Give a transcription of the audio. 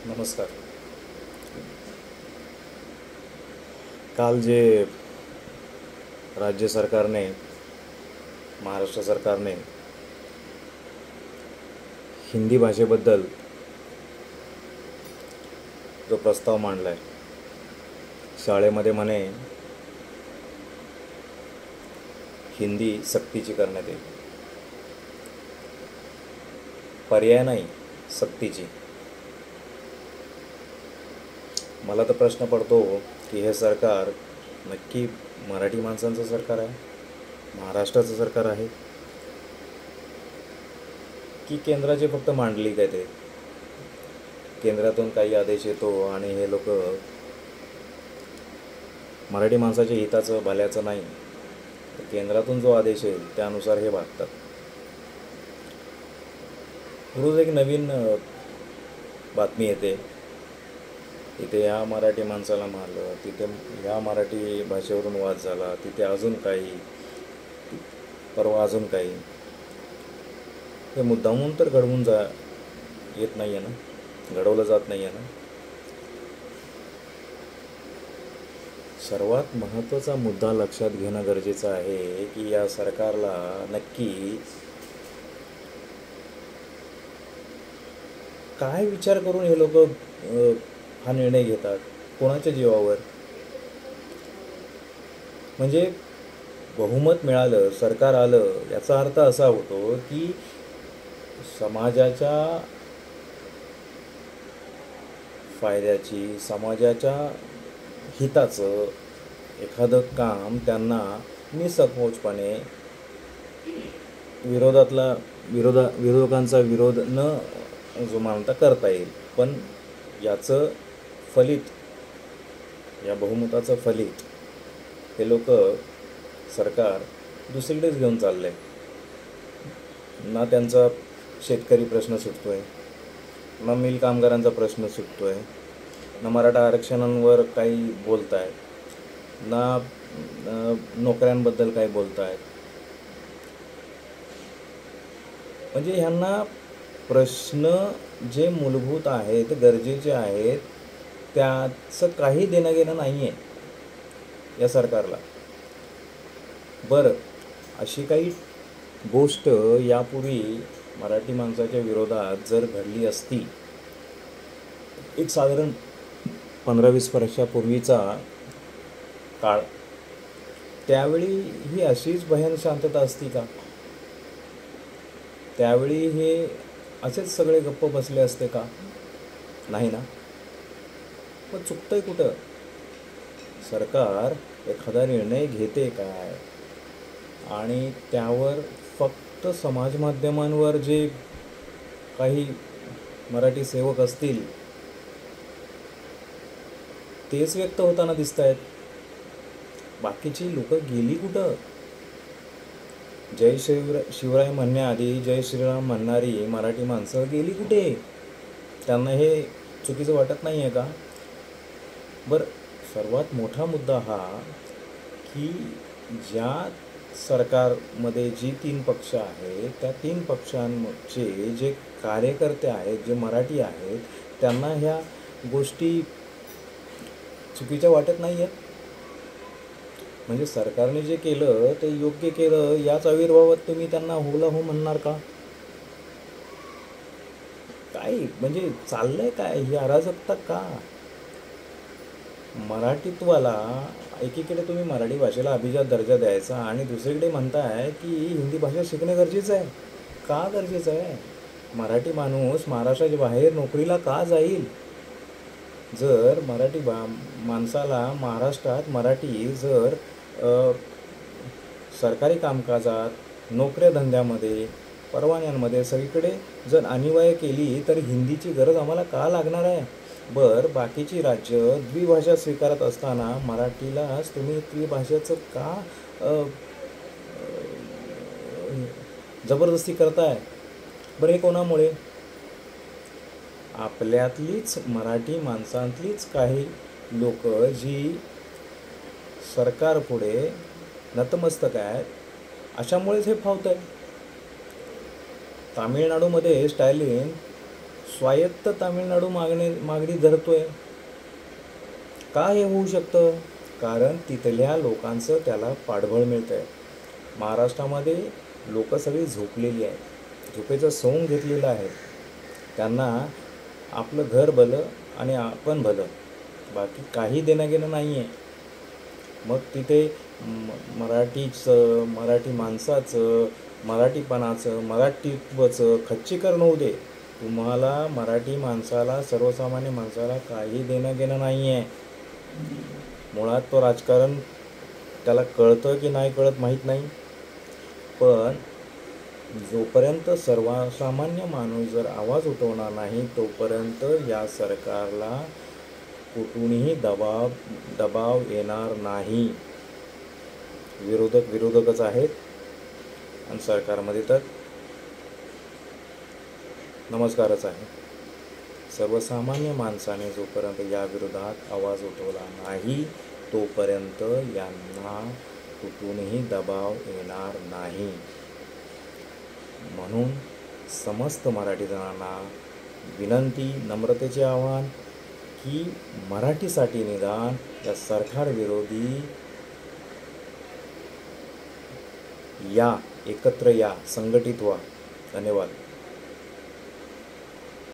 नमस्कार. काल जे राज्य सरकारने, महाराष्ट्र सरकारने हिंदी भाषेबद्दल जो प्रस्ताव मांडला आहे, शाळेमध्ये म्हणे हिंदी सक्तीची करण्यात येईल. पर्याय नाही, सक्तीची. मला तर प्रश्न पडतो की हे सरकार नक्की मराठी माणसांचं सरकार आहे, महाराष्ट्राचं सरकार आहे, की केंद्राचे फक्त मांडली काय? ते केंद्रातून काही आदेश येतो आणि हे लोक मराठी माणसाच्या हिताचं भल्याचं नाही, तर केंद्रातून जो आदेश येईल त्यानुसार हे वागतात. रोज एक नवीन बातमी येते. इथे ह्या मराठी माणसाला मारलं, तिथे ह्या मराठी भाषेवरून वाद झाला, तिथे अजून काही, परवा अजून काही. हे मुद्दामून तर घडवून येत नाही आहे ना, घडवलं जात नाही आहे ना. सर्वात महत्त्वाचा मुद्दा लक्षात घेणं गरजेचं आहे की या सरकारला नक्की काय विचार करून हे लोक हा निर्णय घेतात, कोणाच्या जीवावर? म्हणजे बहुमत मिळालं, सरकार आलं, याचा अर्थ असा होतो की समाजाच्या फायद्याची, समाजाच्या हिताचं एखादं काम त्यांना निसंकोचपणे विरोधकांचा विरोध न जो मानता करता येईल. पण याचं फलित, या बहुमताचं फलित हे लोक, सरकार दुसरीकडेच घेऊन चाललं आहे. ना त्यांचा शेतकरी प्रश्न सुटतो आहे, ना मिल कामगारांचा प्रश्न सुटतो आहे, ना मराठा आरक्षणांवर काही बोलत आहेत, ना नोकऱ्यांबद्दल काही बोलत आहेत. म्हणजे ह्यांना प्रश्न जे मूलभूत आहेत, गरजेचे आहेत, त्याचं काही देणं घेणं नाही आहे या सरकारला. बरं, अशी काही गोष्ट यापूर्वी मराठी माणसाच्या विरोधात जर घडली असती, एक साधारण 15-20 वर्षापूर्वीचा काळ, त्यावेळी ही अशीच भयान शांतता असती का? त्यावेळी हे असेच सगळे गप्प बसले असते का? नाही ना. पण चुकतंय कुठं? सरकार एखादा निर्णय घेते काय, आणि त्यावर फक्त समाज माध्यमांवर जे काही मराठी सेवक असतील तेच व्यक्त होताना दिसत आहेत. बाकीची लोक गेली कुठं? जय शिवराय म्हणण्याआधी जय श्रीराम म्हणणारी मराठी माणसं गेली कुठे? त्यांना हे चुकीचं वाटत नाही आहे का? बरं, सर्वात मोठा मुद्दा हा की ज्या सरकारमध्ये जी 3 पक्ष आहेत, त्या 3 पक्षांचे जे कार्यकर्ते आहेत, जे मराठी आहेत, त्यांना ह्या गोष्टी चुकीच्या वाटत नाही आहेत. म्हणजे सरकारने जे केलं ते योग्य केलं, याच आविर्भावात तुम्ही त्यांना होला हो म्हणणार का? काय म्हणजे चाललंय काय? ही अराजकता का? मराठीत्वाला एकीकडे तुम्ही मराठी भाषेला अभिजात दर्जा द्यायचा आणि दुसरीकडे म्हणताय की हिंदी भाषा शिकणं गरजेचं आहे. का गरजेचं आहे? मराठी माणूस महाराष्ट्राच्या बाहेर नोकरीला का जाईल? जर मराठी माणसाला महाराष्ट्रात मराठी जर सरकारी कामकाजात, नोकऱ्या धंद्यामध्ये, परवान्यांमध्ये सगळीकडे जर अनिवार्य केली तर हिंदीची गरज आम्हाला का लागणार आहे? बरं, बाकीची राज्य द्विभाषा स्वीकारत असताना मराठीलाच तुम्ही त्रिभाषेचं का जबरदस्ती करताय? बरं, हे कोणामुळे? आपल्यातलीच मराठी माणसांतलीच काही लोक जी सरकारपुढे नतमस्तक आहेत, अशामुळेच हे फावत आहे. तामिळनाडूमध्ये स्टॅलिन स्वायत्त तामिळनाडू मागणी धरतोय. का हे होऊ शकतं? कारण तिथल्या लोकांचं त्याला पाठबळ मिळतं आहे. महाराष्ट्रामध्ये लोक सगळी झोपलेली आहेत, झोपेचं सोंग घेतलेलं आहे. त्यांना आपलं घर भलं आणि आपण भलं, बाकी काही देणं घेणं नाही आहे. मग तिथे मराठीचं, मराठी माणसाचं, मराठीपणाचं, मराठीत्वाचं खच्चीकरण होऊ दे. तुम्हाला मराठी माणसाला, सर्वसामान्य माणसाला काही देणं घेणं नाही आहे. मुळात तो राजकारण त्याला कळतं की नाही कळत माहीत नाही, पण जोपर्यंत सर्वसामान्य माणूस जर आवाज उठवणार नाही तोपर्यंत या सरकारला कुठूनही दबाव येणार नाही. विरोधकच आहेत आणि सरकारमध्ये तर नमस्कारच आहे. सर्वसामान्य माणसाने जोपर्यंत या विरोधात आवाज उठवला नाही तोपर्यंत यांना कुठूनही दबाव येणार नाही. म्हणून समस्त मराठी जणांना विनंती, नम्रतेचे आवाहन की मराठीसाठी निदान या सरकारविरोधी या, एकत्र या, संघटित व्हा. धन्यवाद.